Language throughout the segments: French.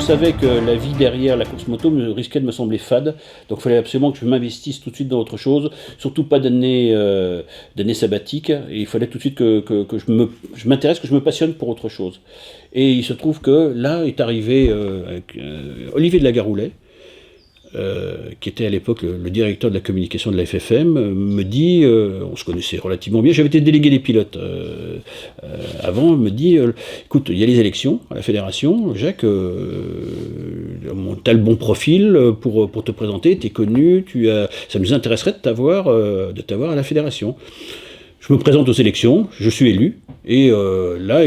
savais que la vie derrière la course moto risquait de me sembler fade, donc il fallait absolument que je m'investisse tout de suite dans autre chose, surtout pas d'année sabbatique, et il fallait tout de suite que je m'intéresse, que je me passionne pour autre chose. Et il se trouve que là est arrivé Olivier de la Garoulet, qui était à l'époque le directeur de la communication de la FFM, me dit, on se connaissait relativement bien, j'avais été délégué des pilotes avant, me dit, écoute, il y a les élections à la fédération, Jacques, t'as le bon profil pour te présenter, t'es connu, ça nous intéresserait de t'avoir à la fédération. Je me présente aux élections, je suis élu, et là,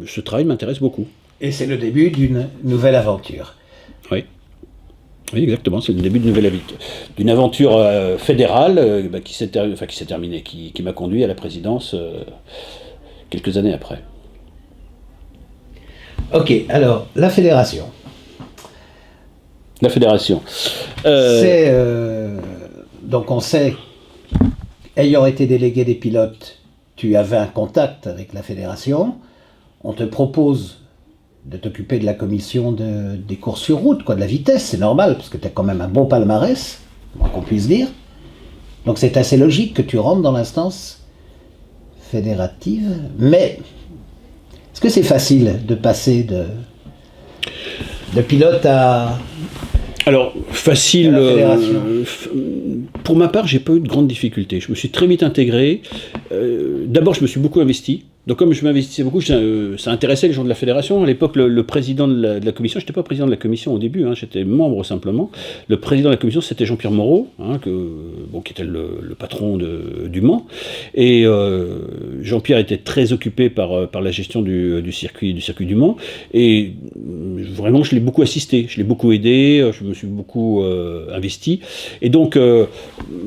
ce travail m'intéresse beaucoup. Et c'est le début d'une nouvelle aventure. Oui. Oui, exactement, c'est le début d'une aventure fédérale qui s'est terminée, qui m'a conduit à la présidence quelques années après. Ok, alors, la fédération. La fédération. Donc on sait, ayant été délégué des pilotes, tu avais un contact avec la fédération, on te propose de t'occuper de la commission des courses sur route, de la vitesse, c'est normal, parce que tu as quand même un bon palmarès, moins qu'on puisse dire. Donc c'est assez logique que tu rentres dans l'instance fédérative, mais est-ce que c'est facile de passer de pilote à... Alors, facile, pour ma part, j'ai pas eu de grandes difficultés. Je me suis très vite intégré. D'abord, je me suis beaucoup investi. Donc comme je m'investissais beaucoup, ça intéressait les gens de la fédération. À l'époque, le président de la commission, je n'étais pas président de la commission au début, j'étais membre simplement. Le président de la commission, c'était Jean-Pierre Moreau, qui était le patron du Mans. Et Jean-Pierre était très occupé par la gestion du circuit du Mans. Et vraiment, je l'ai beaucoup assisté, je l'ai beaucoup aidé, je me suis beaucoup investi. Et donc,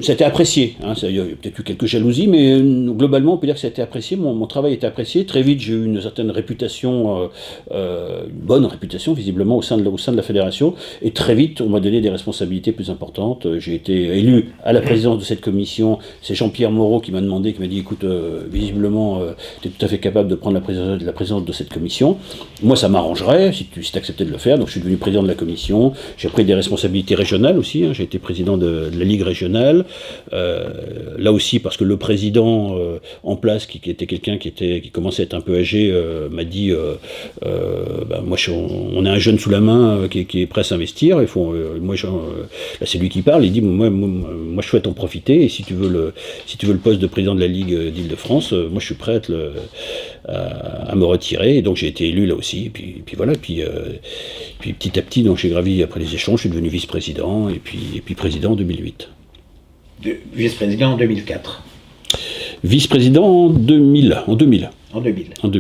ça a été apprécié. Il y a peut-être eu quelques jalousies, mais globalement, on peut dire que ça a été apprécié. Mon travail était apprécié. Très vite, j'ai eu une certaine réputation, une bonne réputation visiblement au sein de la fédération. Et très vite, on m'a donné des responsabilités plus importantes. J'ai été élu à la présidence de cette commission. C'est Jean-Pierre Moreau qui m'a dit, écoute, visiblement, tu es tout à fait capable de prendre la présidence de cette commission. Moi, ça m'arrangerait si tu acceptais de le faire. Donc, je suis devenu président de la commission. J'ai pris des responsabilités régionales aussi. J'ai été président de la Ligue régionale. Là aussi, parce que le président en place, qui était quelqu'un qui commençait à être un peu âgé, m'a dit moi on a un jeune sous la main qui est prêt à s'investir, là c'est lui qui parle, il dit moi je souhaite en profiter, et si tu veux le poste de président de la Ligue d'Île-de-France, moi je suis prêt à me retirer. Et donc j'ai été élu là aussi, et puis voilà, puis petit à petit, donc j'ai gravi après les échanges, je suis devenu vice-président, et puis président en 2008. Vice-président en 2004. Vice-président en 2000. En 2000.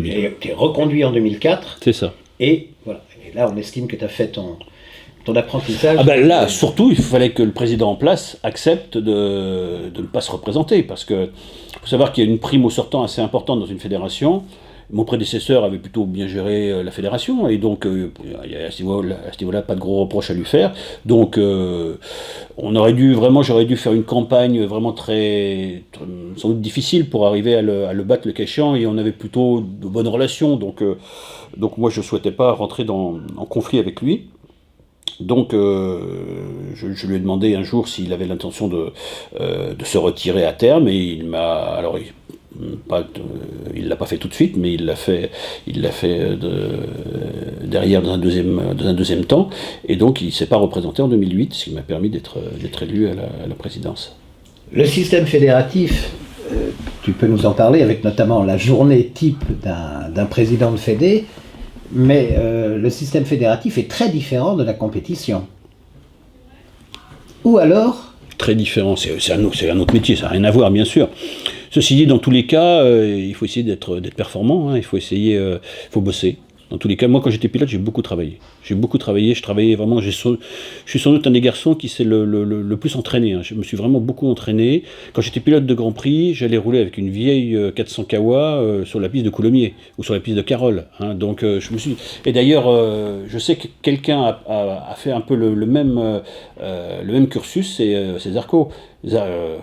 Et tu es reconduit en 2004. C'est ça. Et voilà. Et là, on estime que tu as fait ton apprentissage. Là, surtout, il fallait que le président en place accepte de ne pas se représenter, parce que faut savoir qu'il y a une prime au sortant assez importante dans une fédération. Mon prédécesseur avait plutôt bien géré la fédération, et donc il y a à ce niveau-là pas de gros reproches à lui faire. Donc j'aurais dû faire une campagne vraiment très sans doute difficile pour arriver à le battre le cas échéant, et on avait plutôt de bonnes relations. Donc moi je souhaitais pas rentrer en conflit avec lui. Donc je lui ai demandé un jour s'il avait l'intention de se retirer à terme, et il l'a pas fait tout de suite, mais il l'a fait derrière dans un deuxième temps, et donc il s'est pas représenté en 2008, ce qui m'a permis d'être élu à la présidence. Le système fédératif, tu peux nous en parler, avec notamment la journée type d'un président de fédé, mais le système fédératif est très différent de la compétition. Ou alors... Très différent, c'est un autre métier, ça n'a rien à voir, bien sûr. Ceci dit, dans tous les cas, il faut essayer d'être performant, il faut bosser. Dans tous les cas, moi quand j'étais pilote, j'ai beaucoup travaillé, je travaillais vraiment, je suis sans doute un des garçons qui s'est le plus entraîné, je me suis vraiment beaucoup entraîné. Quand j'étais pilote de Grand Prix, j'allais rouler avec une vieille 400 Kawa sur la piste de Coulommiers, ou sur la piste de Carole, donc et d'ailleurs, je sais que quelqu'un a fait un peu le même cursus, c'est Zarco, Laurent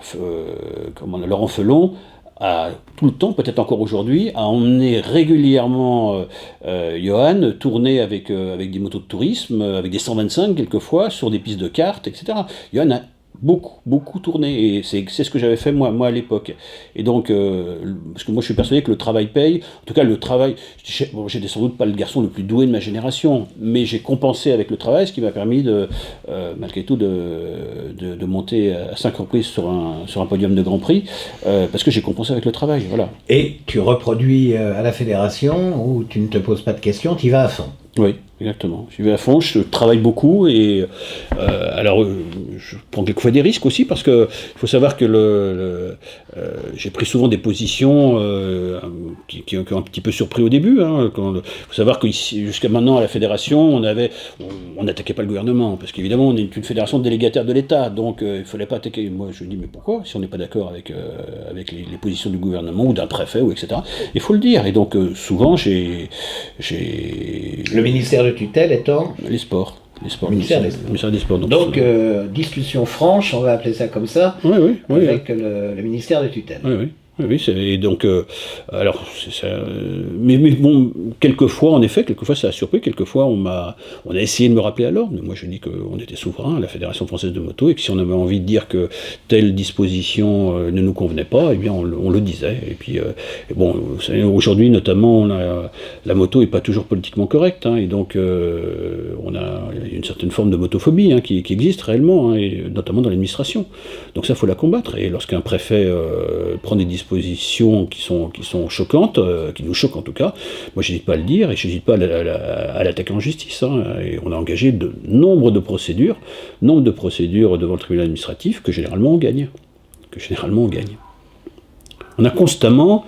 Felon à tout le temps, peut-être encore aujourd'hui, à emmener régulièrement Johan tourner avec des motos de tourisme, avec des 125 quelquefois, sur des pistes de kart, etc. Johan a beaucoup tourné, et c'est ce que j'avais fait moi à l'époque. Et donc, parce que moi je suis persuadé que le travail paye, en tout cas le travail, j'étais sans doute pas le garçon le plus doué de ma génération, mais j'ai compensé avec le travail, ce qui m'a permis malgré tout de monter à 5 reprises sur un podium de Grand Prix, parce que j'ai compensé avec le travail, voilà. Et tu reproduis à la fédération, où tu ne te poses pas de questions, tu y vas à fond. Oui, exactement. J'y vais à fond, je travaille beaucoup et alors je prends quelquefois des risques aussi parce que il faut savoir que j'ai pris souvent des positions qui ont un petit peu surpris au début. Il faut savoir que jusqu'à maintenant à la fédération, on n'attaquait pas le gouvernement parce qu'évidemment on est une fédération de délégataires de l'État, donc il ne fallait pas attaquer. Moi je dis mais pourquoi si on n'est pas d'accord avec les positions du gouvernement ou d'un préfet ou etc. Il faut le dire et donc souvent j'ai le ministère de tutelle étant les sports. Le ministère des Sports. Donc discussion franche, on va appeler ça comme ça, avec le ministère de tutelle. Oui, et donc, alors, mais bon, quelquefois ça a surpris, quelquefois on a essayé de me rappeler à l'ordre, mais moi je dis qu'on était souverain à la Fédération Française de Moto, et que si on avait envie de dire que telle disposition ne nous convenait pas, eh bien on le disait, et puis, bon, vous savez, aujourd'hui notamment, la moto n'est pas toujours politiquement correcte, et donc on a une certaine forme de motophobie qui existe réellement, et notamment dans l'administration, donc ça faut la combattre, et lorsqu'un préfet prend des dispositions qui sont choquantes, qui nous choquent en tout cas, moi j'hésite pas à le dire et j'hésite pas à l'attaquer en justice. Et on a engagé de nombre de procédures devant le tribunal administratif que généralement on gagne. On a constamment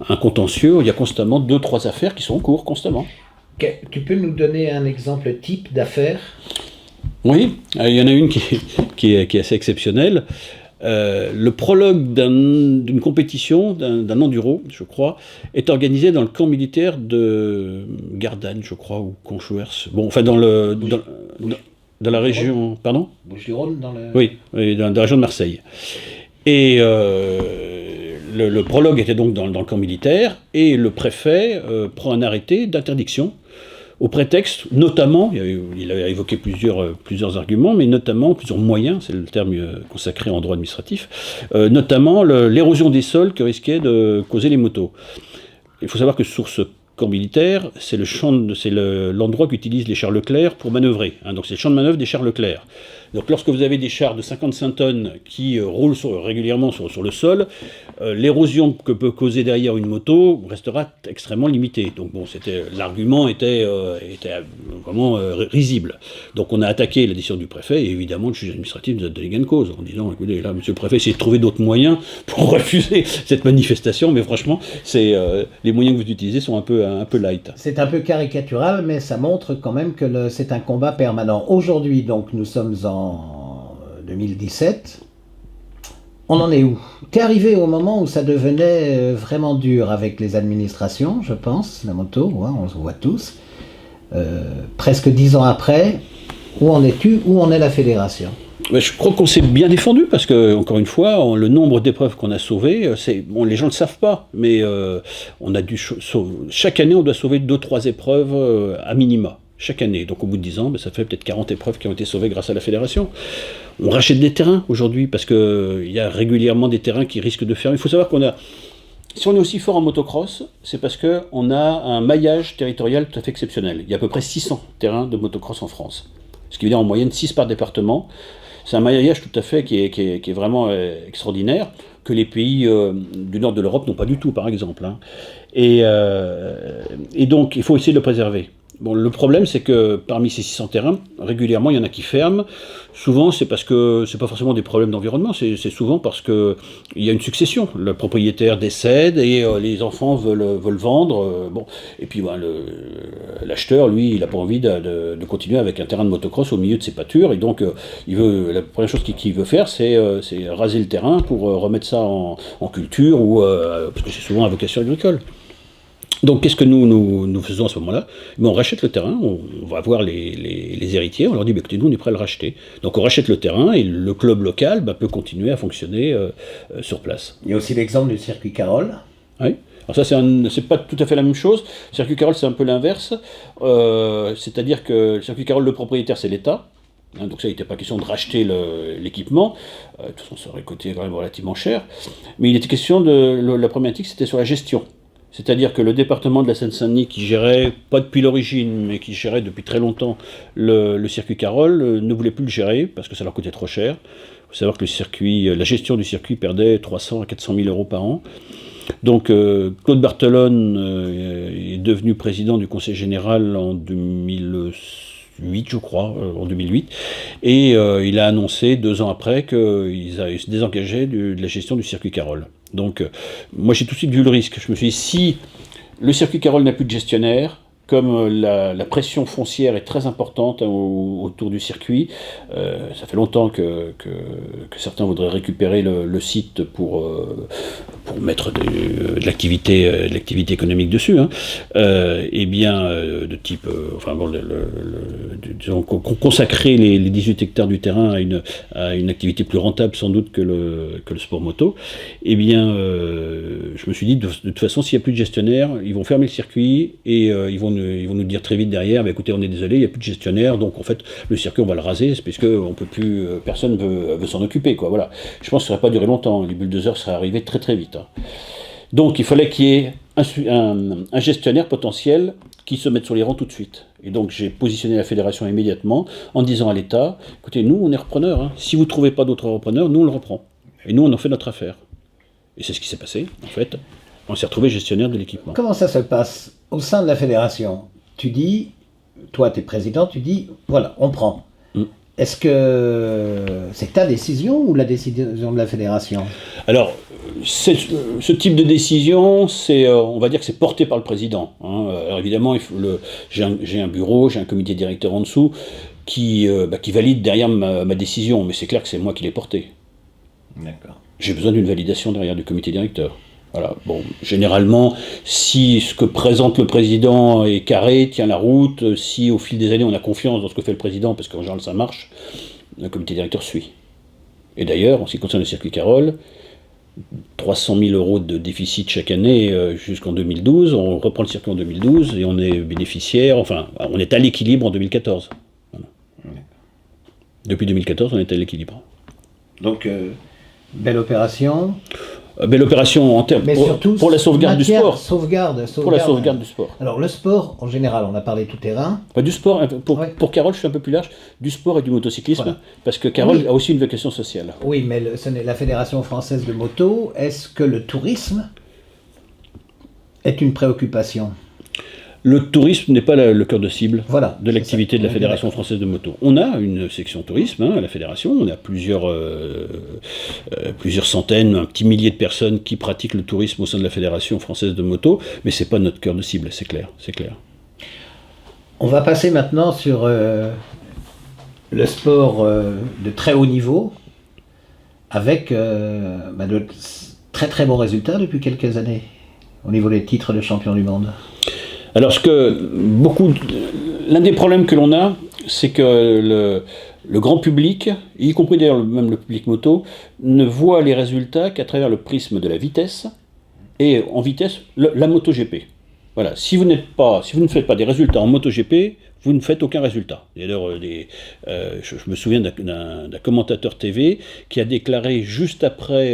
un contentieux, il y a constamment 2-3 affaires qui sont en cours, constamment. Tu peux nous donner un exemple type d'affaire ? Oui, il y en a une qui est assez exceptionnelle. Le prologue d'une compétition, d'un enduro, je crois, est organisé dans le camp militaire de Gardanne, je crois, ou Conchouers. Bon, enfin, dans la région... Pardon ? Bouches-du-Rhône, Oui, dans la région de Marseille. Et le prologue était donc dans le camp militaire, et le préfet prend un arrêté d'interdiction au prétexte, notamment, il a évoqué plusieurs arguments, mais notamment plusieurs moyens, c'est le terme consacré en droit administratif, notamment l'érosion des sols que risquaient de causer les motos. Il faut savoir que sur ce camp militaire, c'est l'endroit qu'utilisent les chars Leclerc pour manœuvrer. Donc c'est le champ de manœuvre des chars Leclerc. Donc lorsque vous avez des chars de 55 tonnes qui roulent régulièrement sur le sol, l'érosion que peut causer derrière une moto restera extrêmement limitée. Donc bon, l'argument était vraiment risible. Donc on a attaqué la décision du préfet et évidemment le juge administratif nous a donné gain de cause en disant écoutez là monsieur le préfet essayez de trouver d'autres moyens pour refuser cette manifestation, mais franchement les moyens que vous utilisez sont un peu light. C'est un peu caricatural, mais ça montre quand même que c'est un combat permanent. Aujourd'hui donc nous sommes en 2017, on en est où ? T'es arrivé au moment où ça devenait vraiment dur avec les administrations, je pense, la moto, on se voit tous. Presque 10 ans après, où en es-tu ? Où en est la fédération ? Je crois qu'on s'est bien défendu parce que, encore une fois, le nombre d'épreuves qu'on a sauvées, les gens ne le savent pas, mais on a chaque année on doit sauver 2-3 épreuves à minima. Chaque année. Donc au bout de 10 ans, ça fait peut-être 40 épreuves qui ont été sauvées grâce à la fédération. On rachète des terrains aujourd'hui parce qu'il y a régulièrement des terrains qui risquent de fermer. Il faut savoir si on est aussi fort en motocross, c'est parce qu'on a un maillage territorial tout à fait exceptionnel. Il y a à peu près 600 terrains de motocross en France. Ce qui veut dire en moyenne 6 par département. C'est un maillage tout à fait qui est vraiment extraordinaire, que les pays du nord de l'Europe n'ont pas du tout, par exemple. Et donc il faut essayer de le préserver. Bon, le problème, c'est que parmi ces 600 terrains, régulièrement, il y en a qui ferment. Souvent, c'est parce que c'est pas forcément des problèmes d'environnement, c'est souvent parce que il y a une succession. Le propriétaire décède et les enfants veulent vendre. Et puis l'acheteur, lui, il n'a pas envie de continuer avec un terrain de motocross au milieu de ses pâtures. Et donc, la première chose qu'il veut faire, c'est raser le terrain pour remettre ça en culture parce que c'est souvent à vocation agricole. Donc qu'est-ce que nous faisons à ce moment-là? On rachète le terrain, on va voir les héritiers, on leur dit écoutez, nous on est prêts à le racheter. Donc on rachète le terrain et le club local peut continuer à fonctionner sur place. Il y a aussi l'exemple du circuit Carole. Oui. Alors ça c'est pas tout à fait la même chose. Le circuit Carole c'est un peu l'inverse, c'est-à-dire que le circuit Carole, le propriétaire c'est l'État. Donc ça, il n'était pas question de racheter l'équipement, de toute façon ça aurait coûté quand même relativement cher, mais il était question la problématique c'était sur la gestion. C'est-à-dire que le département de la Seine-Saint-Denis qui gérait, pas depuis l'origine, mais qui gérait depuis très longtemps le circuit Carole, ne voulait plus le gérer parce que ça leur coûtait trop cher. Il faut savoir que la gestion du circuit perdait 300 à 400 000 euros par an. Donc Claude Barthelone est devenu président du Conseil général en 2008, je crois, en 2008, et il a annoncé 2 ans après qu'il se désengageait de la gestion du circuit Carole. Donc moi j'ai tout de suite vu le risque. Je me suis dit, si le circuit Carole n'a plus de gestionnaire, comme la pression foncière est très importante autour du circuit, ça fait longtemps que certains voudraient récupérer le site pour mettre de l'activité économique dessus, et bien de type, disons, consacrer les 18 hectares du terrain à une activité plus rentable sans doute que le sport moto, et bien je me suis dit de toute façon s'il n'y a plus de gestionnaire, ils vont fermer le circuit et ils vont nous dire très vite derrière, écoutez, on est désolé, il n'y a plus de gestionnaire, donc en fait le circuit on va le raser, puisque on peut plus, personne veut s'en occuper, quoi. Voilà. Je pense que ça ne va pas durer longtemps, les bulldozers seraient arrivés très très vite. Donc il fallait qu'il y ait un gestionnaire potentiel qui se mette sur les rangs tout de suite. Et donc j'ai positionné la fédération immédiatement en disant à l'État, écoutez, nous on est repreneurs, si vous ne trouvez pas d'autres repreneurs, nous on le reprend. Et nous on en fait notre affaire. Et c'est ce qui s'est passé, en fait. On s'est retrouvé gestionnaire de l'équipement. Comment ça se passe au sein de la fédération? Tu dis, toi tu es président, tu dis, voilà, on prend. Est-ce que c'est ta décision ou la décision de la fédération? Alors, ce type de décision, on va dire que c'est porté par le président. Alors évidemment, j'ai un bureau, j'ai un comité directeur en dessous qui valide derrière ma décision, mais c'est clair que c'est moi qui l'ai portée. D'accord. J'ai besoin d'une validation derrière du comité directeur. Voilà. Bon, généralement, si ce que présente le président est carré, tient la route, si au fil des années on a confiance dans ce que fait le président, parce qu'en général ça marche, le comité directeur suit. Et d'ailleurs, en ce qui concerne le circuit Carole, 300 000 euros de déficit chaque année jusqu'en 2012, on reprend le circuit en 2012 et on est bénéficiaire, enfin, on est à l'équilibre en 2014. Voilà. Depuis 2014, on est à l'équilibre. Donc, belle opération. Belle opération en termes pour la sauvegarde du sport. Pour la sauvegarde du sport. Alors le sport, en général, on a parlé tout terrain. Du sport, pour Carole, je suis un peu plus large, du sport et du motocyclisme, voilà. Parce que Carole a aussi une vocation sociale. Oui, mais ce n'est la Fédération française de moto. Est-ce que le tourisme est une préoccupation? Le tourisme n'est pas le cœur de cible de l'activité de la Fédération française de moto. On a une section tourisme à la Fédération, on a plusieurs centaines, un petit millier de personnes qui pratiquent le tourisme au sein de la Fédération française de moto, mais ce n'est pas notre cœur de cible, c'est clair. On va passer maintenant sur le sport de très haut niveau, avec de très très bons résultats depuis quelques années, au niveau des titres de champion du monde. Alors, l'un des problèmes que l'on a, c'est que le grand public, y compris d'ailleurs même le public moto, ne voit les résultats qu'à travers le prisme de la vitesse, et en vitesse, la MotoGP. Voilà, si vous ne faites pas des résultats en MotoGP, vous ne faites aucun résultat. D'ailleurs, je me souviens d'un commentateur TV qui a déclaré juste après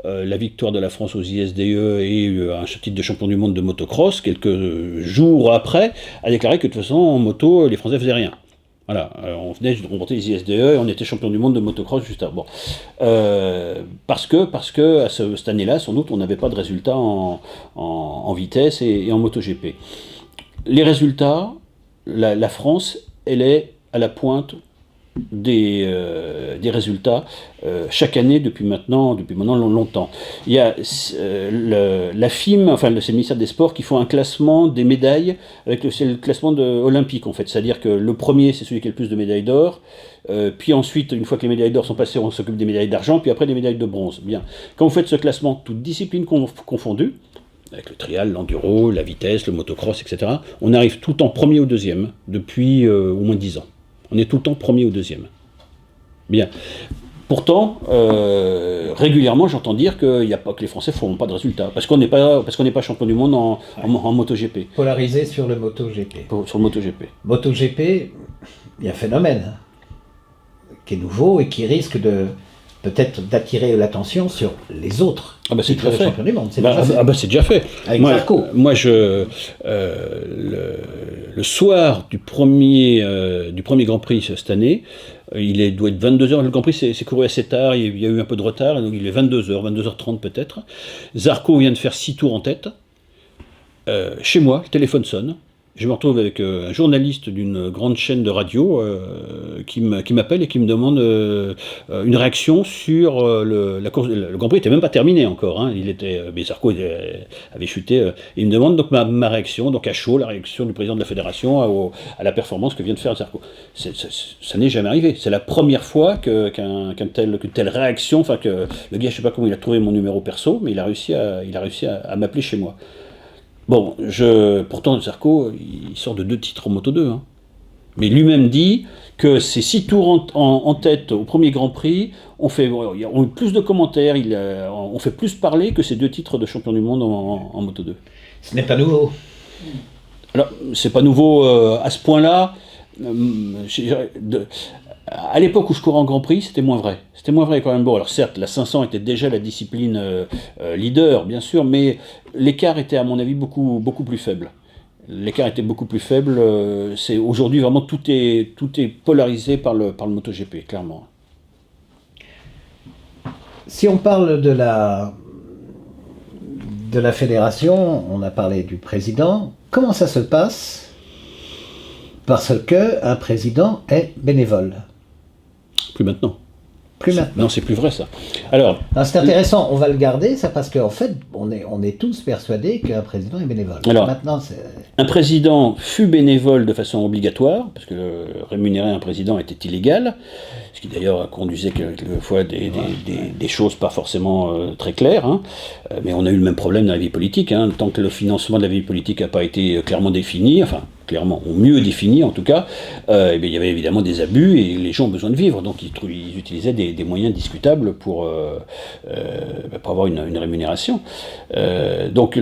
la victoire de la France aux ISDE et un titre de champion du monde de motocross, quelques jours après, a déclaré que de toute façon en moto, les Français faisaient rien. Voilà, on venait de remporter les ISDE et on était champion du monde de motocross juste avant. Parce que à cette année-là, sans doute, on n'avait pas de résultats en vitesse et en MotoGP. Les résultats, la France, elle est à la pointe des résultats chaque année depuis maintenant longtemps. Il y a la FIM, enfin c'est le ministère des Sports, qui font un classement des médailles, c'est le classement olympique en fait, c'est-à-dire que le premier c'est celui qui a le plus de médailles d'or, puis ensuite une fois que les médailles d'or sont passées, on s'occupe des médailles d'argent, puis après des médailles de bronze. Bien. Quand vous faites ce classement, toutes disciplines confondues, avec le trial, l'enduro, la vitesse, le motocross, etc. On arrive tout le temps premier ou deuxième, depuis au moins 10 ans. On est tout le temps premier ou deuxième. Bien. Pourtant, régulièrement, j'entends dire qu'il n'y a pas que les Français ne feront pas de résultats, parce qu'on n'est pas champion du monde en MotoGP. Polarisé sur le MotoGP. Sur le MotoGP. MotoGP, il y a un phénomène qui est nouveau et qui risque peut-être d'attirer l'attention sur les autres. Ah bah c'est déjà fait. Champion du monde. C'est déjà fait. Avec Zarco. Moi, le soir du premier Grand Prix cette année, doit être 22h. Le Grand Prix c'est couru assez tard, il y a eu un peu de retard, donc il est 22h, 22h30 peut-être. Zarco vient de faire 6 tours en tête. Chez moi, le téléphone sonne. Je me retrouve avec un journaliste d'une grande chaîne de radio qui m'appelle et qui me demande une réaction sur la course. Le Grand Prix n'était même pas terminé encore. Hein. Mais Zarco avait chuté. Il me demande donc ma réaction, donc à chaud, la réaction du président de la fédération à la performance que vient de faire Zarco. Ça n'est jamais arrivé. C'est la première fois qu'une telle réaction, enfin que le gars, je ne sais pas comment il a trouvé mon numéro perso, mais il a réussi à m'appeler chez moi. Bon, pourtant Zarco, il sort de 2 titres en Moto 2. Hein. Mais lui-même dit que ces 6 tours en tête au premier Grand Prix ont eu plus de commentaires, on fait plus parler que ces 2 titres de champion du monde en Moto 2. Ce n'est pas nouveau. Alors, c'est pas nouveau à ce point-là. À l'époque où je courais en Grand Prix, c'était moins vrai. C'était moins vrai quand même. Bon, alors certes, la 500 était déjà la discipline leader, bien sûr, mais l'écart était, à mon avis, beaucoup, beaucoup plus faible. L'écart était beaucoup plus faible. Aujourd'hui, vraiment, tout est polarisé par le MotoGP, clairement. Si on parle de la fédération, on a parlé du président. Comment ça se passe? Parce qu'un président est bénévole. Plus maintenant. Plus maintenant. Non, c'est plus vrai ça. Alors, c'est intéressant, on va le garder, ça, parce qu'en fait, on est tous persuadés qu'un président est bénévole. Alors, maintenant, un président fut bénévole de façon obligatoire, parce que rémunérer un président était illégal, ce qui d'ailleurs conduisait quelquefois des choses pas forcément très claires, hein. Mais on a eu le même problème dans la vie politique, hein. Tant que le financement de la vie politique n'a pas été clairement défini, enfin, clairement, ou mieux défini en tout cas, il y avait évidemment des abus et les gens ont besoin de vivre, donc ils utilisaient des moyens discutables pour avoir une rémunération. Donc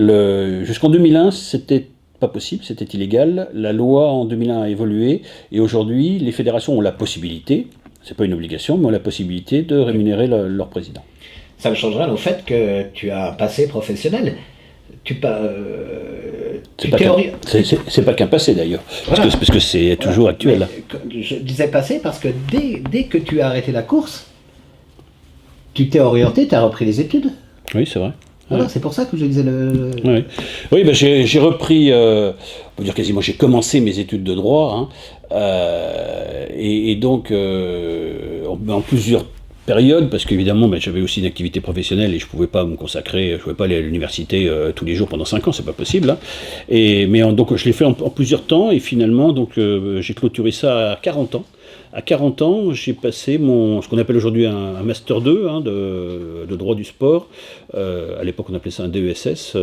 jusqu'en 2001, c'était pas possible, c'était illégal. La loi en 2001 a évolué et aujourd'hui, les fédérations ont la possibilité, c'est pas une obligation, mais ont la possibilité de rémunérer leur président. Ça me changera au fait que tu as un passé professionnel. C'est pas qu'un passé d'ailleurs, voilà. parce que c'est toujours actuel. Mais, je disais passé parce que dès que tu as arrêté la course, tu t'es orienté, tu as repris les études. Oui, c'est vrai. Voilà, ouais. C'est pour ça que je disais Oui, j'ai repris, on peut dire quasiment, j'ai commencé mes études de droit, hein, et donc en plusieurs période, parce qu'évidemment j'avais aussi une activité professionnelle et je pouvais pas me consacrer, je pouvais pas aller à l'université tous les jours pendant 5 ans, c'est pas possible, hein. Donc je l'ai fait en plusieurs temps et finalement donc j'ai clôturé ça à 40 ans. À 40 ans, j'ai passé ce qu'on appelle aujourd'hui un Master 2 hein, de droit du sport. À l'époque, on appelait ça un DESS, à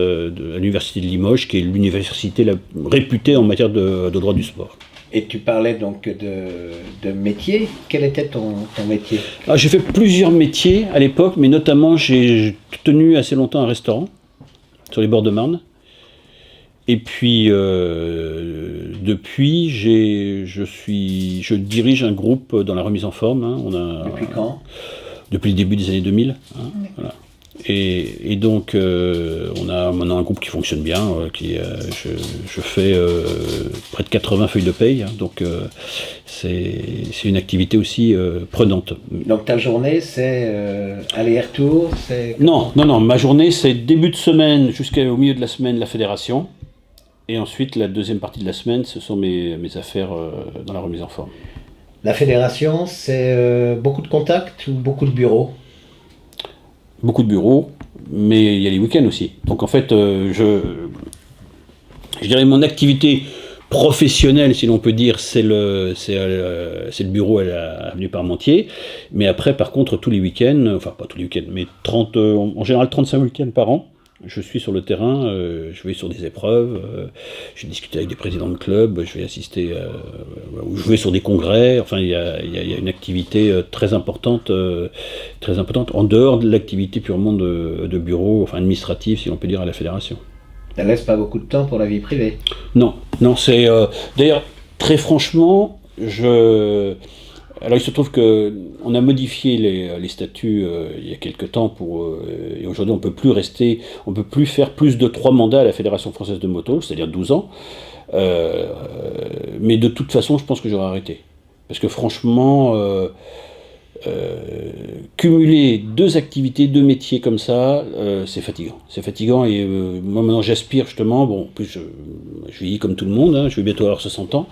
l'Université de Limoges, qui est l'université réputée en matière de droit du sport. Et tu parlais donc de métier. Quel était ton métier? J'ai fait plusieurs métiers à l'époque, mais notamment j'ai tenu assez longtemps un restaurant sur les bords de Marne. Et puis depuis, je dirige un groupe dans la remise en forme. Hein. Depuis quand? Depuis le début des années 2000. Hein, voilà. Et donc, on a maintenant un groupe qui fonctionne bien, je fais près de 80 feuilles de paye, hein, donc c'est une activité aussi prenante. Donc ta journée, c'est aller-retour? Non, ma journée, c'est début de semaine jusqu'au milieu de la semaine, la fédération, et ensuite la deuxième partie de la semaine, ce sont mes affaires dans la remise en forme. La fédération, c'est beaucoup de contacts ou beaucoup de bureaux? Beaucoup de bureaux, mais il y a les week-ends aussi. Donc en fait, je dirais mon activité professionnelle, si l'on peut dire, c'est le bureau à l'avenue Parmentier. Mais après, par contre, tous les week-ends, enfin pas tous les week-ends, mais en général 35 week-ends par an, Je suis sur le terrain, je vais sur des épreuves, je discute avec des présidents de club, je vais assister, ou je vais sur des congrès. Enfin, il y a une activité très importante en dehors de l'activité purement de bureau, enfin administrative, si on peut dire, à la fédération. Ça laisse pas beaucoup de temps pour la vie privée. Non, c'est d'ailleurs très franchement, alors il se trouve qu'on a modifié les statuts il y a quelque temps et aujourd'hui on peut plus faire plus de 3 mandats à la Fédération française de moto, c'est-à-dire 12 ans. Mais de toute façon, je pense que j'aurais arrêté. Parce que franchement, cumuler 2 activités, 2 métiers comme ça, c'est fatigant. C'est fatigant et moi maintenant j'aspire justement, bon, en plus je vieillis comme tout le monde, hein, je vais bientôt avoir 60 ans,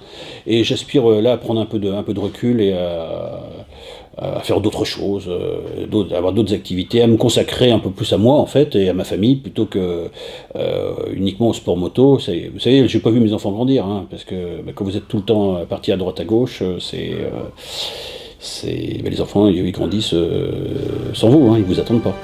et j'aspire là à prendre un peu de recul et à faire d'autres choses, à avoir d'autres activités, à me consacrer un peu plus à moi en fait et à ma famille plutôt que uniquement au sport moto. Vous savez, j'ai pas vu mes enfants grandir, hein, parce que quand vous êtes tout le temps parti à droite à gauche, les enfants ils grandissent sans vous, hein, ils vous attendent pas.